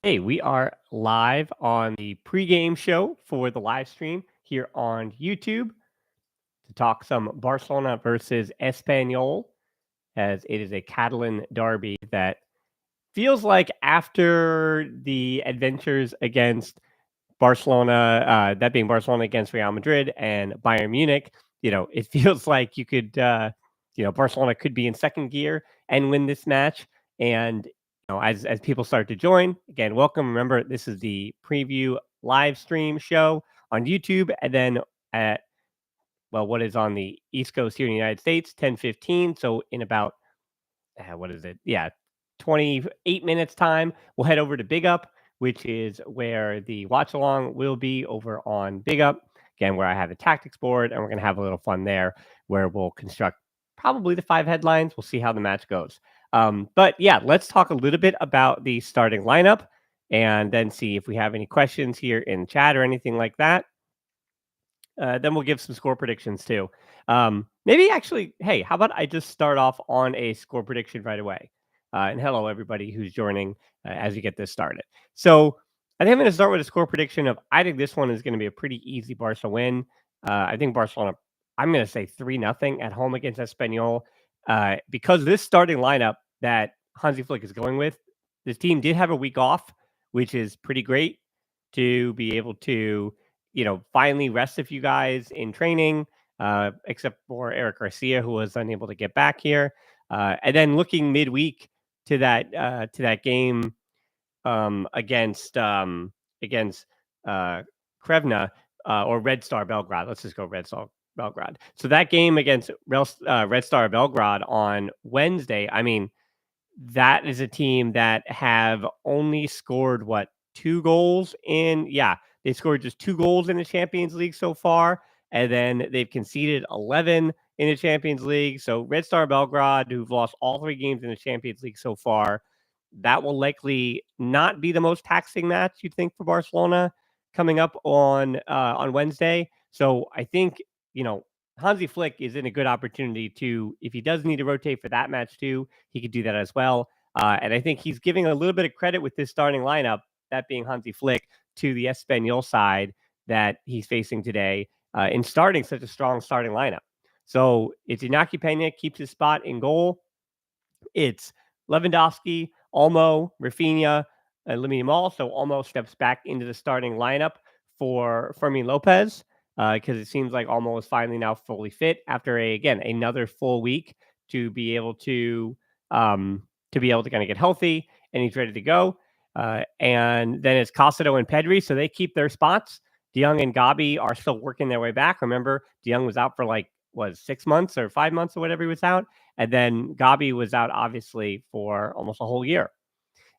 Hey, we are live on the pregame show for the live stream here on YouTube to talk some Barcelona versus Espanyol, as it is a Catalan derby that feels like after the adventures against Barcelona, that being Barcelona against Real Madrid and Bayern Munich, it feels like Barcelona could be in second gear and win this match. And as people start to join, again, welcome. Remember, this is the preview live stream show on YouTube, and then at what is on the East Coast here in the United States, 10:15. So in about what is it? Yeah, 28 minutes time. We'll head over to Big Up, which is where the watch along will be over on Big Up. Again, where I have the tactics board, and we're going to have a little fun there where we'll construct probably the 5 headlines. We'll see how the match goes. But yeah, let's talk a little bit about the starting lineup and then see if we have any questions here in chat or anything like that. Then we'll give some score predictions too. Maybe actually, hey, how about I just start off on a score prediction right away? And hello, everybody who's joining as we get this started. So I think I'm going to start with a score prediction of I think this one is going to be a pretty easy Barca win. I think Barcelona, I'm going to say 3-0 at home against Espanyol because this starting lineup that Hansi Flick is going with, this team did have a week off, which is pretty great to be able to finally rest a few guys in training, except for Eric Garcia, who was unable to get back here. And then looking midweek to that game against Krevna or Red Star Belgrade. Let's just go Red Star Belgrade. So that game against Red Star Belgrade on Wednesday. I mean, that is a team that have only scored 2 goals in. Yeah, they scored just 2 goals in the Champions League so far, and then they've conceded 11 in the Champions League. So Red Star Belgrade, who've lost all 3 games in the Champions League so far, that will likely not be the most taxing match you'd think for Barcelona coming up on Wednesday. So I think Hansi Flick is in a good opportunity to, if he does need to rotate for that match too, he could do that as well. And I think he's giving a little bit of credit with this starting lineup, that being Hansi Flick, to the Espanyol side that he's facing today in starting such a strong starting lineup. So it's Iñaki Peña keeps his spot in goal. It's Lewandowski, Olmo, Rafinha, and Lamine Yamal. So Olmo steps back into the starting lineup for Fermin Lopez because it seems like Olmo is finally now fully fit after another full week to be able to kind of get healthy, and he's ready to go. And then it's Castado and Pedri, so they keep their spots. De Jong and Gabi are still working their way back. Remember, De Jong was out for 6 months or 5 months or whatever he was out. And then Gabi was out, obviously, for almost a whole year.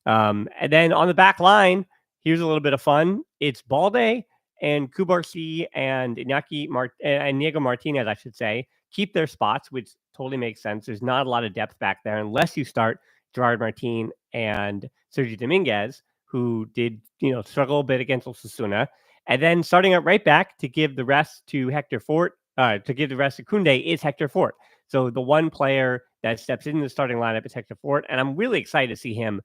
And then on the back line, here's a little bit of fun. It's Balde and Kubarsi and Diego Martinez, I should say, keep their spots, which totally makes sense. There's not a lot of depth back there unless you start Gerard Martin and Sergio Dominguez, who did, struggle a bit against Osasuna. And then starting at right back to give the rest to Hector Fort, to give the rest to Koundé is Hector Fort. So the one player that steps into the starting lineup is Hector Fort, and I'm really excited to see him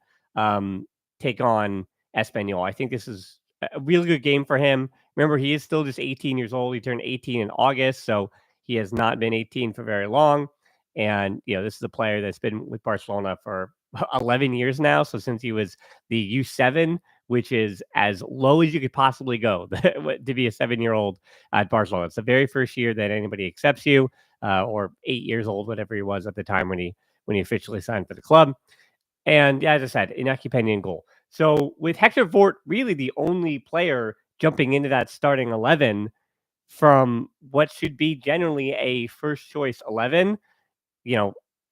take on Espanyol. I think this is a really good game for him. Remember, he is still just 18 years old. He turned 18 in August, so he has not been 18 for very long. And, this is a player that's been with Barcelona for 11 years now. So since he was the U7, which is as low as you could possibly go to be a 7-year-old at Barcelona. It's the very first year that anybody accepts you, or 8 years old, whatever he was at the time when he officially signed for the club. And as I said, Iñaki Peña in goal. So with Hector Fort, really the only player jumping into that starting 11 from what should be generally a first choice 11,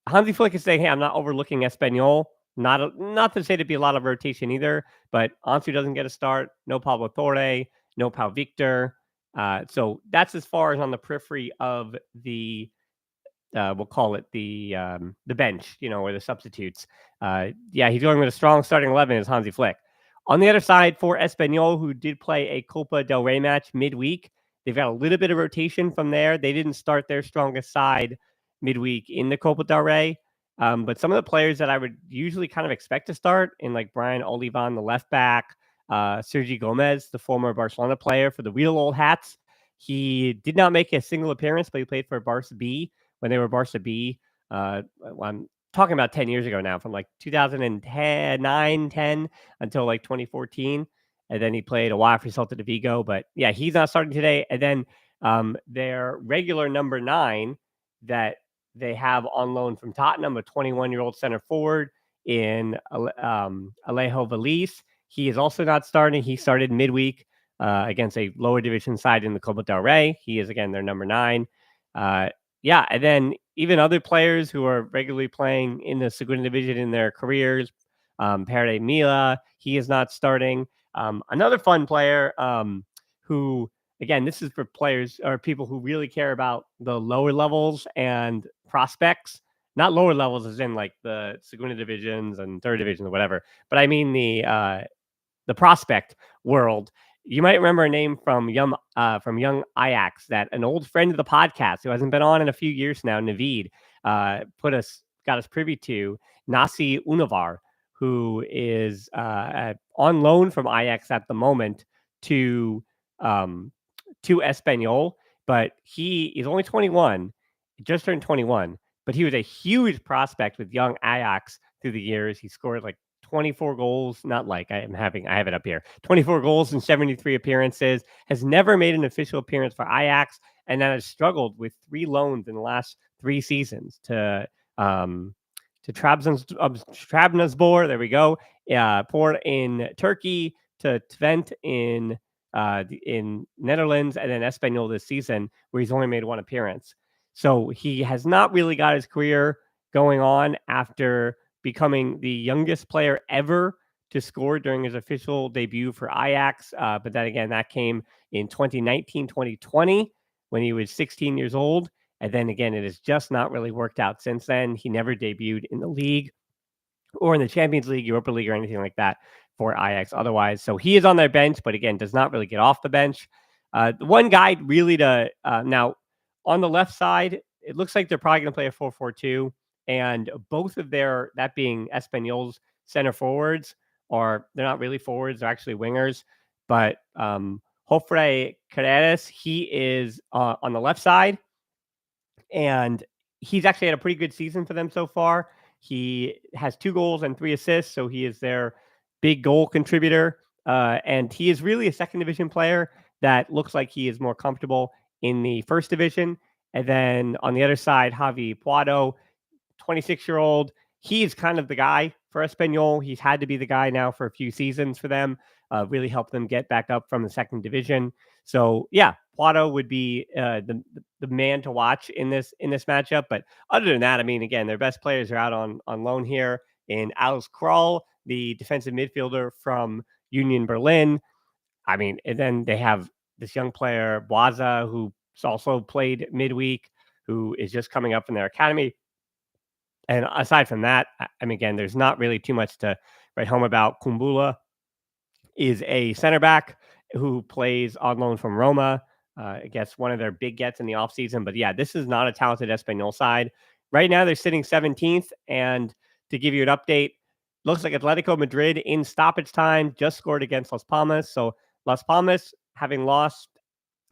Hansi Flick is saying, hey, I'm not overlooking Espanyol. Not to say to be a lot of rotation either, but Ansu doesn't get a start. No Pablo Torre, no Pau Victor. So that's as far as on the periphery of the we'll call it the bench, or the substitutes. He's going with a strong starting 11 as Hansi Flick. On the other side, for Espanyol, who did play a Copa del Rey match midweek, they've got a little bit of rotation from there. They didn't start their strongest side midweek in the Copa del Rey. But some of the players that I would usually kind of expect to start in like Brian Olivan, the left back, Sergi Gomez, the former Barcelona player for the real old hats. He did not make a single appearance, but he played for Barca B when they were Barca B. I'm talking about 10 years ago now, from like 2010, 9, 10 until like 2014. And then he played a while for Celta de Vigo. But yeah, he's not starting today. And then their regular number 9 that they have on loan from Tottenham, a 21-year-old center forward in Alejo Valise. He is also not starting. He started midweek against a lower division side in the Copa del Rey. He is, again, their number 9. Yeah, and then even other players who are regularly playing in the Segunda Division in their careers, Pere Mila, he is not starting. Another fun player who, again, this is for players or people who really care about the lower levels and prospects. Not lower levels as in like the Segunda divisions and third divisions or whatever, but I mean the prospect world. You might remember a name from young Ajax, that an old friend of the podcast who hasn't been on in a few years now, Naveed, got us privy to, Nasi Unavar, who is on loan from Ajax at the moment to um, Espanyol, but he is only 21, just turned 21, but he was a huge prospect with young Ajax through the years. He scored like 24 goals, not like I have it up here. 24 goals in 73 appearances, has never made an official appearance for Ajax, and then has struggled with 3 loans in the last 3 seasons to Trabzonspor, there we go. Port in Turkey, to Twente in Netherlands, and then Espanyol this season, where he's only made 1 appearance. So he has not really got his career going on after becoming the youngest player ever to score during his official debut for Ajax. But then again, that came in 2019, 2020, when he was 16 years old. And then again, it has just not really worked out since then. He never debuted in the league or in the Champions League, Europa League, or anything like that for Ajax otherwise. So he is on their bench, but again, does not really get off the bench. The one guy really to now on the left side, it looks like they're probably going to play a 4-4-2, and both of that being Espanyol's center forwards, or they're not really forwards, they're actually wingers. But Jofre Carreras, he is on the left side, and he's actually had a pretty good season for them so far. He has 2 goals and 3 assists, so he is their big goal contributor. And he is really a second division player that looks like he is more comfortable in the first division. And then on the other side, Javi Puado, 26-year-old. He's kind of the guy for Espanyol. He's had to be the guy now for a few seasons for them. Really helped them get back up from the second division. So yeah, Puado would be the man to watch in this matchup. But other than that, I mean, again, their best players are out on loan here in Alex Kral, the defensive midfielder from Union Berlin. I mean, and then they have this young player, Boaza, who's also played midweek, who is just coming up in their academy. And aside from that, I mean, again, there's not really too much to write home about. Kumbula is a center back who plays on loan from Roma. I guess one of their big gets in the offseason. But yeah, this is not a talented Espanyol side. Right now, they're sitting 17th. And to give you an update, looks like Atletico Madrid in stoppage time just scored against Las Palmas. So Las Palmas, having lost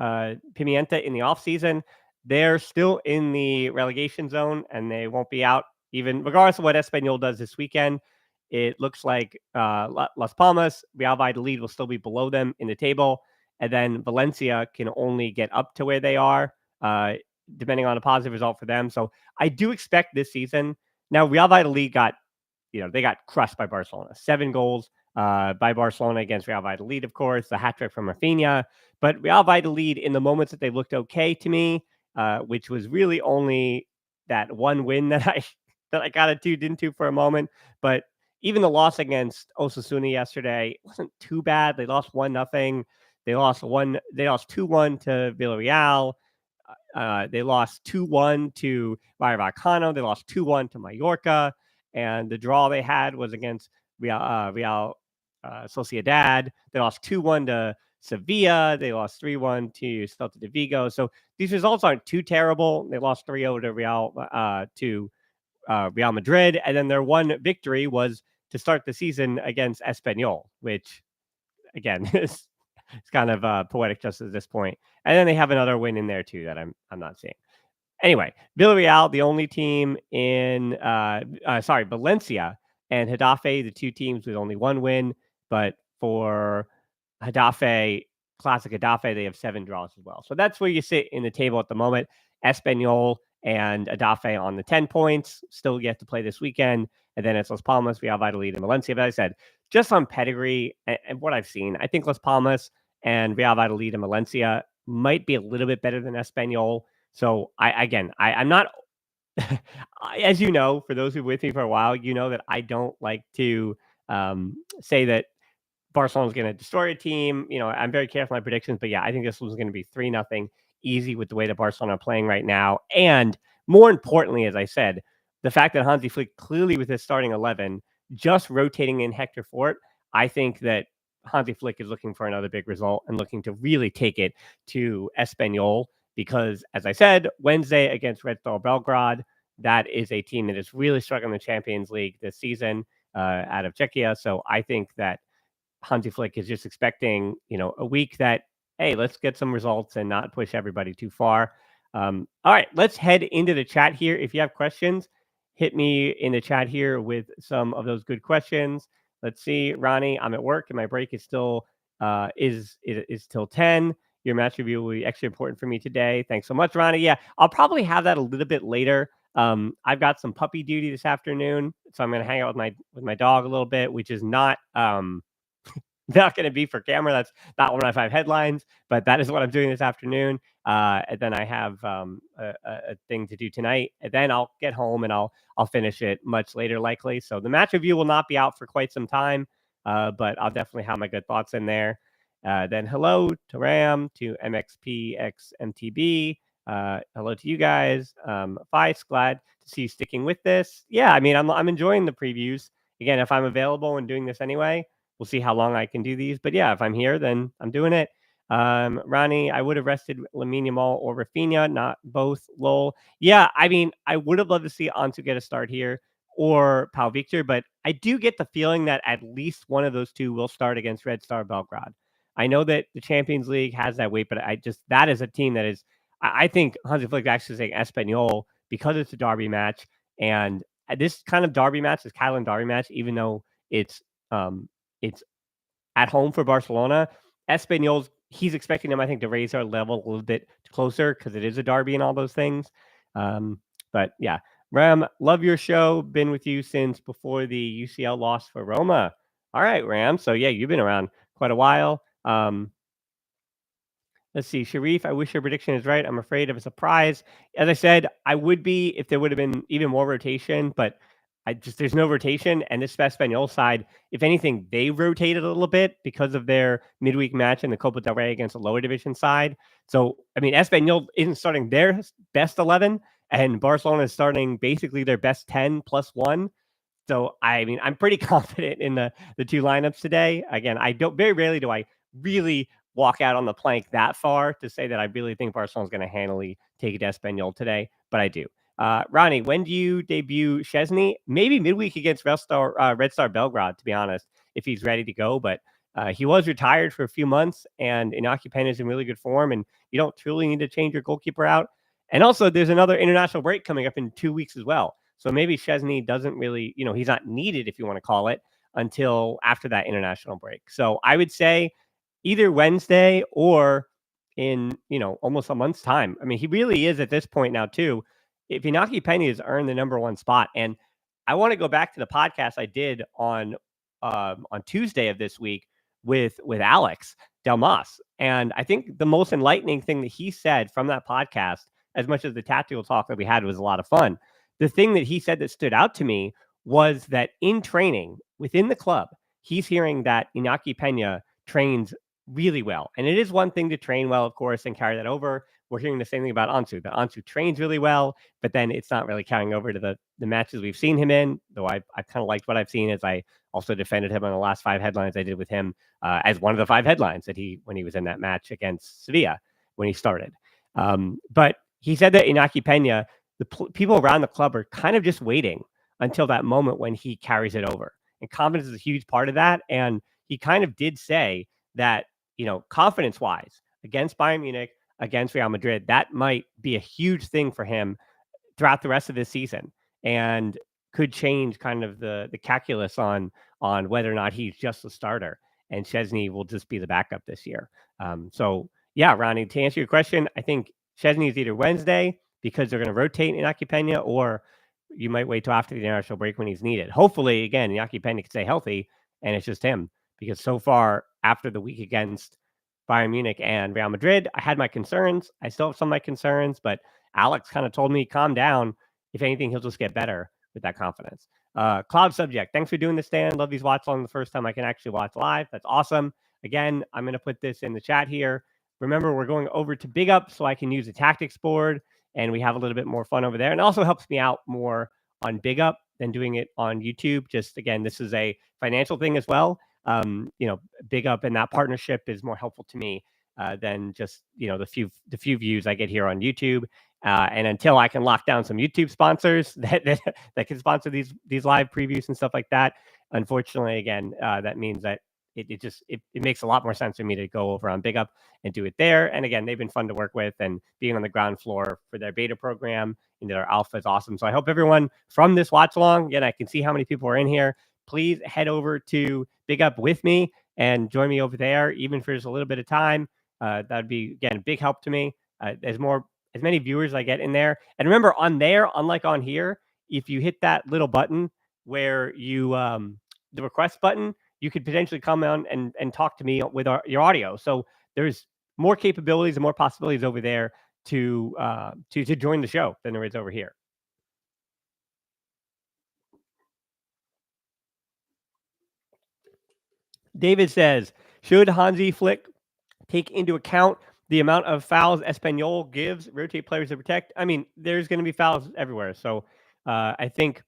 Pimienta in the offseason, they're still in the relegation zone, and they won't be out even regardless of what Espanyol does this weekend. It looks like Las Palmas, Real Valladolid will still be below them in the table, and then Valencia can only get up to where they are, depending on a positive result for them. So I do expect this season. Now, Real Valladolid they got crushed by Barcelona. 7 goals by Barcelona against Real Valladolid, of course, the hat trick from Rafinha. But Real Valladolid, in the moments that they looked okay to me, which was really only that one win that I got it tuned into for a moment. But even the loss against Osasuna yesterday wasn't too bad. They lost 1-0. They lost 2-1 to Villarreal. They lost 2-1 to Rayo Vallecano. They lost 2-1 to Mallorca. And the draw they had was against Real Sociedad. They lost 2-1 to Sevilla. They lost 3-1 to Celta de Vigo. So these results aren't too terrible. They lost 3-0 to Real to Real Madrid, and then their one victory was to start the season against Espanyol, which again is it's kind of poetic justice at this point. And then they have another win in there too that I'm not seeing. Anyway, Villarreal, the only team in Valencia and Hadafe, the two teams with only one win. But for Hadafe, classic Hadafe, they have 7 draws as well. So that's where you sit in the table at the moment. Espanyol and Hadafe on the 10 points, still yet to play this weekend. And then it's Las Palmas, Real Valladolid, and Valencia. But as I said, just on pedigree and what I've seen, I think Las Palmas and Real Valladolid and Valencia might be a little bit better than Espanyol. So I'm not, as you know, for those who've been with me for a while, you know that I don't like to say that Barcelona's going to destroy a team. I'm very careful in my predictions, but yeah, I think this one's going to be 3-0 easy with the way that Barcelona are playing right now. And more importantly, as I said, the fact that Hansi Flick clearly with his starting 11, just rotating in Hector Fort, I think that Hansi Flick is looking for another big result and looking to really take it to Espanyol because, as I said, Wednesday against Red Star Belgrade, that is a team that is really struggling in the Champions League this season out of Czechia. So I think that Hansi Flick is just expecting, a week that, hey, let's get some results and not push everybody too far. All right, let's head into the chat here. If you have questions, hit me in the chat here with some of those good questions. Let's see, Ronnie, I'm at work and my break is still is till 10. Your match review will be extra important for me today. Thanks so much, Ronnie. Yeah, I'll probably have that a little bit later. I've got some puppy duty this afternoon, so I'm going to hang out with my dog a little bit, which is not not going to be for camera. That's not one of my 5 headlines, but that is what I'm doing this afternoon. And then I have a thing to do tonight, and then I'll get home and I'll finish it much later, likely. So the match review will not be out for quite some time, but I'll definitely have my good thoughts in there. Then hello to Ram, to MXPXMTB. Hello to you guys. Vice, glad to see you sticking with this. Yeah, I mean, I'm enjoying the previews. Again, if I'm available and doing this anyway, we'll see how long I can do these. But yeah, if I'm here, then I'm doing it. Ronnie, I would have rested Lamine Yamal or Rafinha, not both. Lol. Yeah, I mean, I would have loved to see Ansu get a start here or Pau Victor, but I do get the feeling that at least one of those two will start against Red Star Belgrade. I know that the Champions League has that weight, but that is a team that is, I think Hansi Flick actually saying Espanyol because it's a derby match. And this kind of derby match, this Catalan derby match, even though it's at home for Barcelona. Espanyol's, he's expecting them, I think, to raise our level a little bit closer because it is a derby and all those things. But yeah, Ram, love your show. Been with you since before the UCL loss for Roma. All right, Ram. So yeah, you've been around quite a while. Let's see, Sharif, I wish your prediction is right. I'm afraid of a surprise. As I said, I would be if there would have been even more rotation, but there's no rotation. And this Espanyol side, if anything, they rotated a little bit because of their midweek match in the Copa del Rey against a lower division side. So, I mean, Espanyol isn't starting their best 11, and Barcelona is starting basically their best 10 plus 1. So, I mean, I'm pretty confident in the two lineups today. Again, very rarely do I really walk out on the plank that far to say that I really think Barcelona's going to handily take it to Espanyol today, but I do. Ronnie, when do you debut Szczesny? Maybe midweek against Red Star Belgrade, to be honest, if he's ready to go. But he was retired for a few months, and Iñaki Peña is in really good form, and you don't truly need to change your goalkeeper out. And also, there's another international break coming up in 2 weeks as well. So maybe Szczesny doesn't really, he's not needed, if you want to call it, until after that international break. So I would say either Wednesday or in, almost a month's time. I mean, he really is at this point now, too. If Iñaki Peña has earned the number 1 spot, and I want to go back to the podcast I did on Tuesday of this week with Alex Delmas. And I think the most enlightening thing that he said from that podcast, as much as the tactical talk that we had was a lot of fun, the thing that he said that stood out to me was that in training within the club, he's hearing that Iñaki Peña trains really well. And it is one thing to train well, of course, and carry that over. We're hearing the same thing about Ansu, that Ansu trains really well, but then it's not really carrying over to the matches we've seen him in, though I kind of liked what I've seen, as I also defended him on the last 5 headlines I did with him as one of the 5 headlines that when he was in that match against Sevilla when he started. But he said that Iñaki Peña, people around the club are kind of just waiting until that moment when he carries it over. And confidence is a huge part of that. And he kind of did say that, confidence wise, against Bayern Munich, against Real Madrid, that might be a huge thing for him throughout the rest of this season, and could change kind of the calculus on whether or not he's just a starter and Chesney will just be the backup this year. So yeah, Ronnie, to answer your question, I think Chesney is either Wednesday because they're going to rotate Inaki Pena, or you might wait till after the international break when he's needed. Hopefully, again, Inaki Pena can stay healthy and it's just him, because so far after the week against Bayern Munich and Real Madrid, I had my concerns. I still have some of my concerns, but Alex kind of told me, calm down. If anything, he'll just get better with that confidence. Cloud Subject, thanks for doing this, Dan. Love these watch along, the first time I can actually watch live. That's awesome. Again, I'm going to put this in the chat here. Remember, we're going over to Big Up so I can use the tactics board, and we have a little bit more fun over there. And it also helps me out more on Big Up than doing it on YouTube. Just again, this is a financial thing as well. Big Up and that partnership is more helpful to me than just the few views I get here on YouTube. And until I can lock down some YouTube sponsors that can sponsor these live previews and stuff like that, unfortunately, again, that means that it makes a lot more sense for me to go over on Big Up and do it there. And again, they've been fun to work with, and being on the ground floor for their beta program and their alpha is awesome. So I hope everyone from this watch along, again, I can see how many people are in here. Please head over to Big Up with me and join me over there, even for just a little bit of time. That'd be, again, a big help to me. As many viewers I get in there. And remember, on there, unlike on here, if you hit that little button where you the request button, you could potentially come on and talk to me with your audio. So there's more capabilities and more possibilities over there to join the show than there is over here. David says, should Hansi Flick take into account the amount of fouls Espanyol gives, rotate players to protect? I mean, there's going to be fouls everywhere. So I think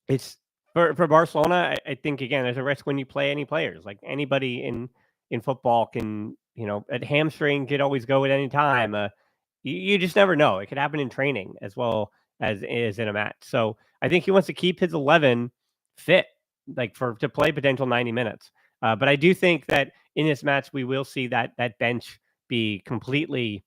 it's for Barcelona. I think, again, there's a risk when you play any players. Like anybody in football can, a hamstring could always go at any time. You just never know. It could happen in training as well as is in a match. So I think he wants to keep his 11 fit, like to play potential 90 minutes. But I do think that in this match, we will see that bench be completely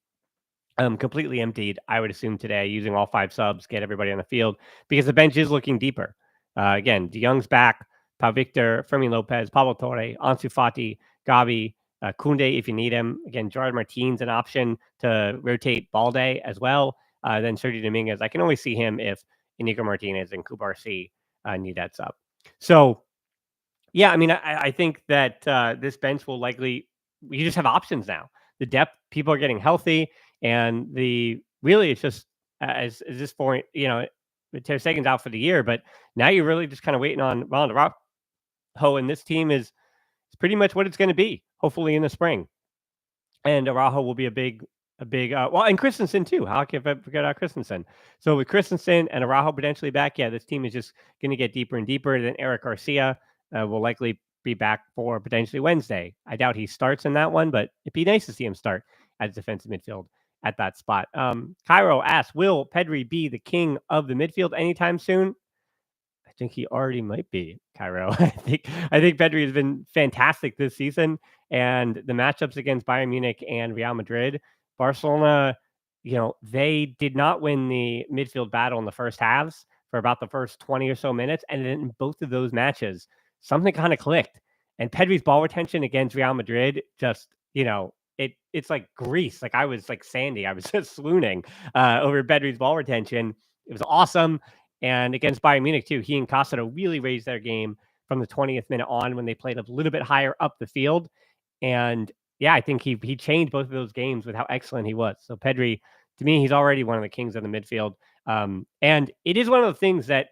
emptied, I would assume, today, using all 5 subs, get everybody on the field, because the bench is looking deeper. Again, De Jong's back, Pau Victor, Fermin Lopez, Pablo Torre, Ansu Fati, Gabi, Koundé if you need him. Again, Gerard Martin's an option to rotate Balde as well. Then Sergio Dominguez, I can only see him if Inigo Martinez and Kubarsi need that sub. So, yeah, I mean, I think that this bench will likely, you just have options now. The depth, people are getting healthy, and it's just as this point, Ter Stegen's out for the year, but now you're really just kind of waiting on Ronald Araujo, and this team is pretty much what it's going to be, hopefully in the spring. And Araujo will be a big, and Christensen too. How can I forget about Christensen? So with Christensen and Araujo potentially back, yeah, this team is just going to get deeper and deeper. Then Eric Garcia will likely be back for potentially Wednesday. I doubt he starts in that one, but it'd be nice to see him start as defensive midfield at that spot. Cairo asks, will Pedri be the king of the midfield anytime soon? I think he already might be, Cairo. I think Pedri has been fantastic this season, and the matchups against Bayern Munich and Real Madrid, Barcelona, they did not win the midfield battle in the first halves for about the first 20 or so minutes, and then in both of those matches, something kind of clicked. And Pedri's ball retention against Real Madrid just, it's like grease. Like I was like Sandy. I was just swooning over Pedri's ball retention. It was awesome. And against Bayern Munich too, he and Costa really raised their game from the 20th minute on when they played a little bit higher up the field. And yeah, I think he changed both of those games with how excellent he was. So Pedri, to me, he's already one of the kings of the midfield. And it is one of the things that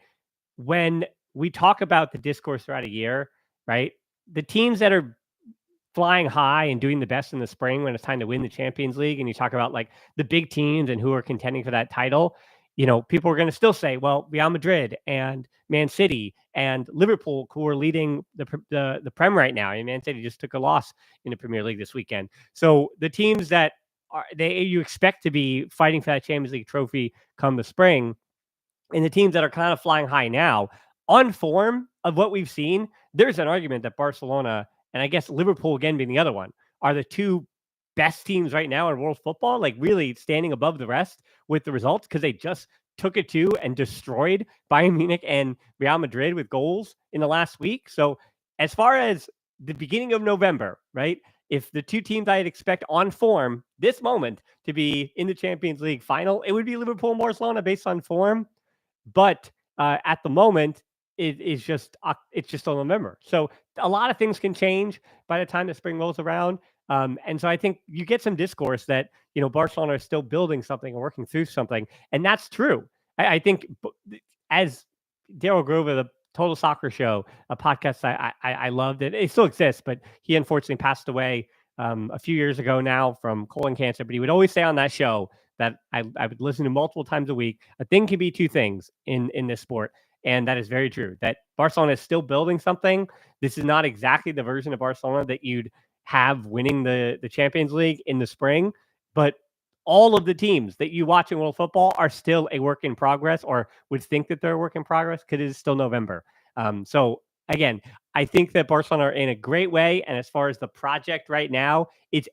when we talk about the discourse throughout a year, right? The teams that are flying high and doing the best in the spring when it's time to win the Champions League, and you talk about like the big teams and who are contending for that title, people are going to still say, well, Real Madrid and Man City and Liverpool, who are leading the Prem right now. And Man City just took a loss in the Premier League this weekend. So the teams that you expect to be fighting for that Champions League trophy come the spring, And the teams that are kind of flying high now, on form of what we've seen, there's an argument that Barcelona and I guess Liverpool again being the other one are the two best teams right now in world football, like really standing above the rest with the results because they just took it to and destroyed Bayern Munich and Real Madrid with goals in the last week. So as far as the beginning of November, right? If the two teams I'd expect on form this moment to be in the Champions League final, it would be Liverpool and Barcelona based on form. But at the moment, it is just it's just till November. So a lot of things can change by the time the spring rolls around. And so I think you get some discourse that Barcelona is still building something and working through something, and that's true. I think as Daryl Grover, the Total Soccer Show, a podcast I loved it. It still exists, but he unfortunately passed away a few years ago now from colon cancer. But he would always say on that show that I would listen to multiple times a week. A thing can be two things in this sport. And that is very true. That Barcelona is still building something. This is not exactly the version of Barcelona that you'd have winning the Champions League in the spring, but all of the teams that you watch in world football are still a work in progress, or would think that they're a work in progress because it is still November. So again, I think that Barcelona are in a great way. And as far as the project right now, it's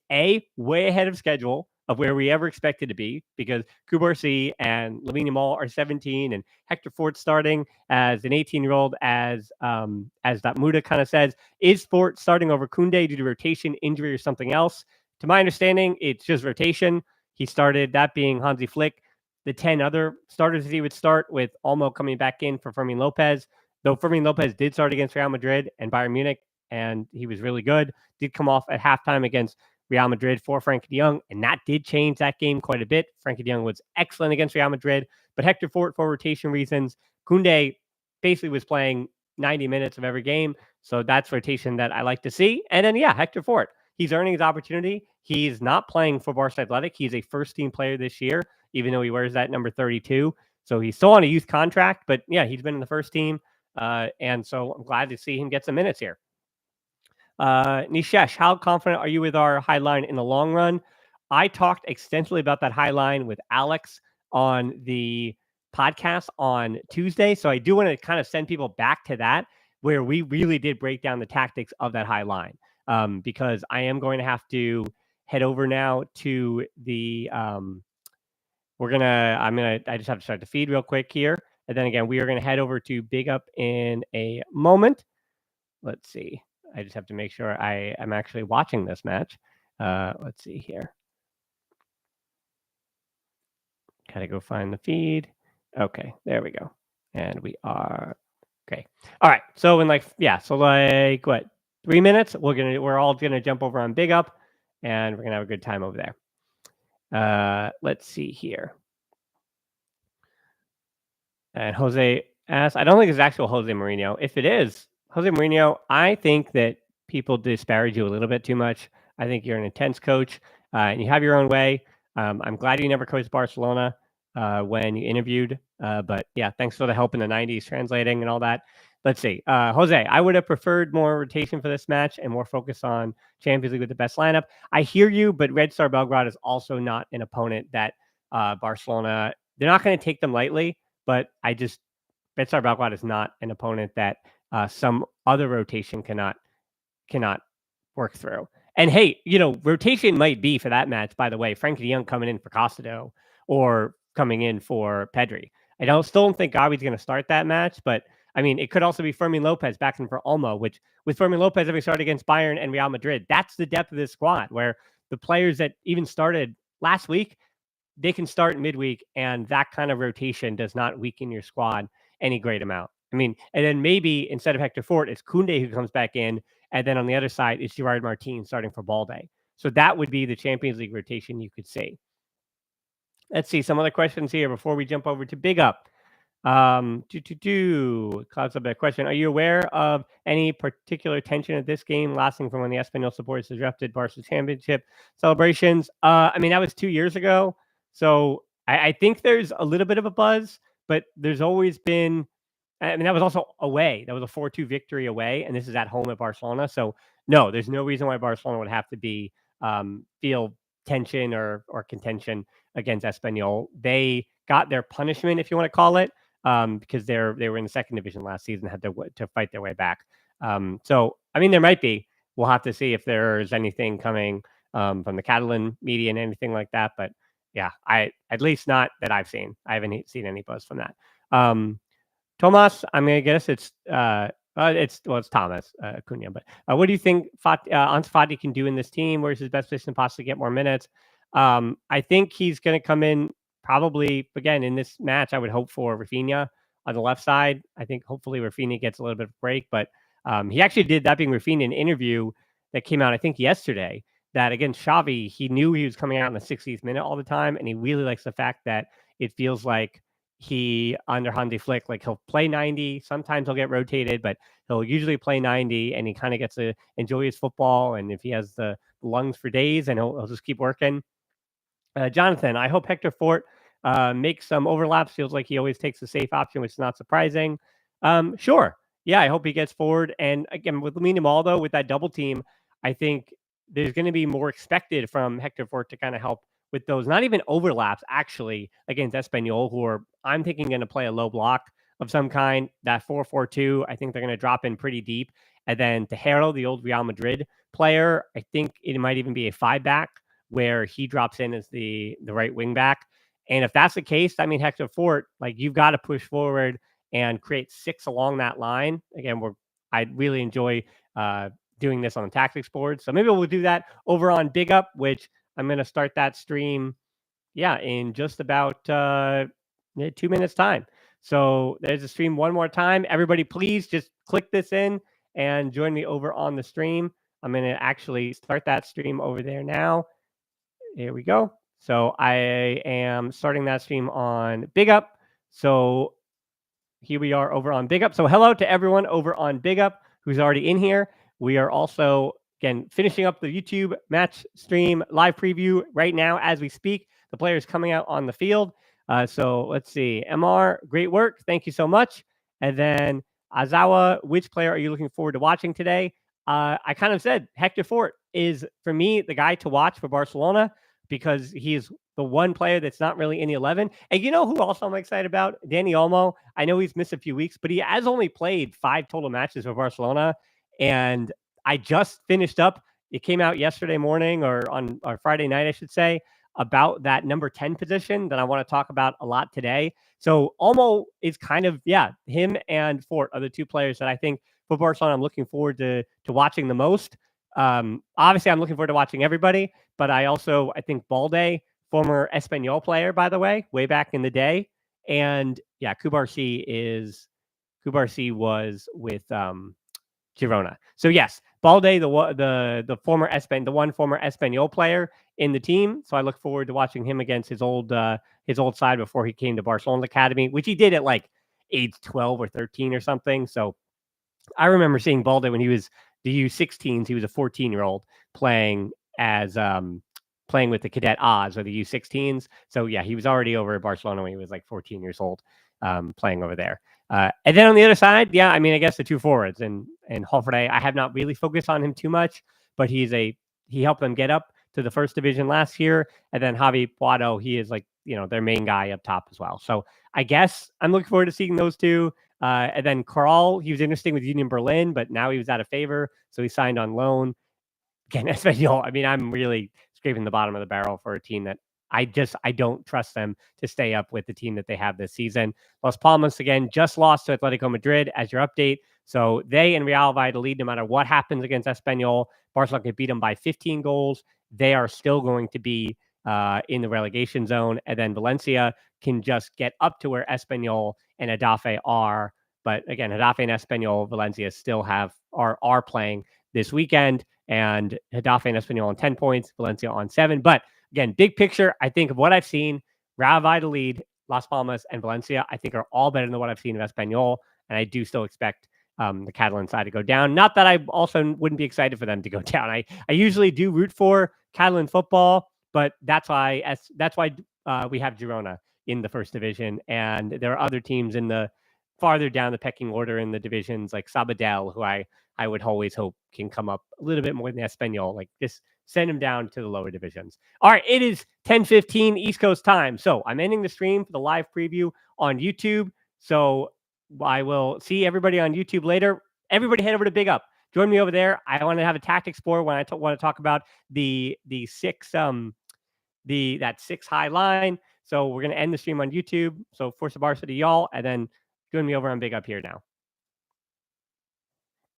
way ahead of schedule of where we ever expected to be, because Kubarsi and Lamine Yamal are 17 and Hector Fort starting as an 18-year-old, as that Muda kind of says. Is Fort starting over Koundé due to rotation, injury, or something else? To my understanding, it's just rotation. He started, that being Hansi Flick. The 10 other starters that he would start, with Olmo coming back in for Fermin Lopez, though Fermin Lopez did start against Real Madrid and Bayern Munich, and he was really good. Did come off at halftime against Real Madrid for Frankie de Jong, and that did change that game quite a bit. Frankie de Jong was excellent against Real Madrid, but Hector Fort, for rotation reasons, Koundé basically was playing 90 minutes of every game, so that's rotation that I like to see. And then, yeah, Hector Fort, he's earning his opportunity. He's not playing for Barca Athletic. He's a first-team player this year, even though he wears that number 32. So he's still on a youth contract, but yeah, he's been in the first team, and so I'm glad to see him get some minutes here. Nishesh, how confident are you with our high line in the long run? I talked extensively about that high line with Alex on the podcast on Tuesday. So I do want to kind of send people back to that, where we really did break down the tactics of that high line, because I am going to have to head over now to the I just have to start the feed real quick here. And then again, we are going to head over to Big Up in a moment. Let's see. I just have to make sure I am actually watching this match. Let's see here. Gotta go find the feed. Okay, there we go. And we are okay. All right. So in like what, 3 minutes, we're all gonna jump over on Big Up, and we're gonna have a good time over there. Let's see here. And Jose asks, I don't think it's actual Jose Mourinho. If it is Jose Mourinho, I think that people disparage you a little bit too much. I think you're an intense coach, and you have your own way. I'm glad you never coached Barcelona when you interviewed. But yeah, thanks for the help in the 90s translating and all that. Let's see. Jose, I would have preferred more rotation for this match and more focus on Champions League with the best lineup. I hear you, but Red Star Belgrade is also not an opponent that Barcelona, they're not going to take them lightly. But Red Star Belgrade is not an opponent that some other rotation cannot work through. And hey, rotation might be for that match, by the way, Frankie de Jong coming in for Costado or coming in for Pedri. I still don't think Gavi's going to start that match, but I mean, it could also be Fermin Lopez back in for Olmo, which with Fermin Lopez having started against Bayern and Real Madrid, that's the depth of this squad, where the players that even started last week, they can start midweek, and that kind of rotation does not weaken your squad any great amount. I mean, and then maybe instead of Hector Fort, it's Koundé who comes back in, and then on the other side, it's Gerard Martin starting for Balde. So that would be the Champions League rotation you could see. Let's see some other questions here before we jump over to Big Up. Clouds up a question. Are you aware of any particular tension at this game lasting from when the Espanyol supporters disrupted Barca's championship celebrations? I mean, that was 2 years ago. So I think there's a little bit of a buzz, but there's always been, I mean, that was also away. That was a 4-2 victory away, and this is at home at Barcelona. So no, there's no reason why Barcelona would have to be feel tension or contention against Espanyol. They got their punishment, if you want to call it, because they were in the second division last season, had to fight their way back. So I mean, there might be. We'll have to see if there's anything coming from the Catalan media and anything like that. But yeah, I at least not that I've seen. I haven't seen any buzz from that. Tomas, I'm gonna guess it's Thomas Acuna. But what do you think Ansu Fati can do in this team? Where's his best position to possibly get more minutes? I think he's going to come in probably again in this match. I would hope for Rafinha on the left side. I think hopefully Rafinha gets a little bit of a break, but he actually did that being Rafinha an interview that came out I think yesterday. That against Xavi, he knew he was coming out in the 60th minute all the time, and he really likes the fact that it feels like he under Hansi Flick, like he'll play 90. Sometimes he'll get rotated, but he'll usually play 90, and he kind of gets to enjoy his football. And if he has the lungs for days, and he'll just keep working. Jonathan, I hope Hector Fort makes some overlaps. Feels like he always takes the safe option, which is not surprising. Sure. Yeah, I hope he gets forward. And again, with Lamine Yamal, though, with that double team, I think there's going to be more expected from Hector Fort to kind of help with those, not even overlaps, actually, against Espanyol, who are, I'm thinking, going to play a low block of some kind. That 4-4-2, I think they're going to drop in pretty deep. And then Tejero, the old Real Madrid player, I think it might even be a 5-back where he drops in as the right wing back. And if that's the case, I mean, Hector Fort, like you've got to push forward and create 6 along that line. Again, I really enjoy doing this on the tactics board. So maybe we'll do that over on Big Up, which I'm going to start that stream, in just about 2 minutes time. So there's a stream one more time. Everybody, please just click this in and join me over on the stream. I'm going to actually start that stream over there now. Here we go. So I am starting that stream on Big Up. So here we are over on Big Up. So hello to everyone over on Big Up who's already in here. We are also, again, finishing up the YouTube match stream live preview right now as we speak. The players coming out on the field. So let's see. MR, great work. Thank you so much. And then Azawa, which player are you looking forward to watching today? I kind of said Hector Fort is, for me, the guy to watch for Barcelona because he's the one player that's not really in the 11. And you know who also I'm excited about? Dani Olmo. I know he's missed a few weeks, but he has only played 5 total matches for Barcelona. And I just finished up. It came out yesterday morning or Friday night, I should say, about that number 10 position that I want to talk about a lot today. So Olmo is kind of, him and Fort are the 2 players that I think for Barcelona I'm looking forward to watching the most. Obviously, I'm looking forward to watching everybody, but I think Balde, former Espanyol player, by the way, way back in the day. And Kubarsi was with Girona. So yes, Balde, the former former Espanyol player in the team. So I look forward to watching him against his old side before he came to Barcelona Academy, which he did at like age 12 or 13 or something. So I remember seeing Balde when he was the U16s. He was a 14-year-old playing with the Cadet Oz or the U16s. So yeah, he was already over at Barcelona when he was like 14 years old, playing over there. And then on the other side, I mean, I guess the 2 forwards and Hofrede, I have not really focused on him too much, but he helped them get up to the first division last year. And then Javi Puado, he is like, their main guy up top as well. So I guess I'm looking forward to seeing those 2. And then Carl, he was interesting with Union Berlin, but now he was out of favor. So he signed on loan. Again, Espanyol, I mean, I'm really scraping the bottom of the barrel for a team that I don't trust them to stay up with the team that they have this season. Las Palmas, again, just lost to Atletico Madrid as your update. So they and Real Valladolid, no matter what happens against Espanyol, Barcelona can beat them by 15 goals. They are still going to be in the relegation zone. And then Valencia can just get up to where Espanyol and Adafe are. But again, Adafe and Espanyol, Valencia still are playing this weekend. And Adafe and Espanyol on 10 points, Valencia on 7. But again, big picture, I think of what I've seen, Real Valladolid, Las Palmas, and Valencia, I think are all better than what I've seen of Espanyol. And I do still expect the Catalan side to go down. Not that I also wouldn't be excited for them to go down. I usually do root for Catalan football, but that's why we have Girona in the first division. And there are other teams in the farther down the pecking order in the divisions, like Sabadell, who I would always hope can come up a little bit more than Espanyol. Like, just send them down to the lower divisions. All right, it is 10:15 East Coast time. So I'm ending the stream for the live preview on YouTube. So I will see everybody on YouTube later. Everybody head over to Big Up. Join me over there. I want to have a tactics board when I want to talk about the six that 6 high line. So we're gonna end the stream on YouTube. So Forza Barca to y'all, and then join me over on Big Up here now.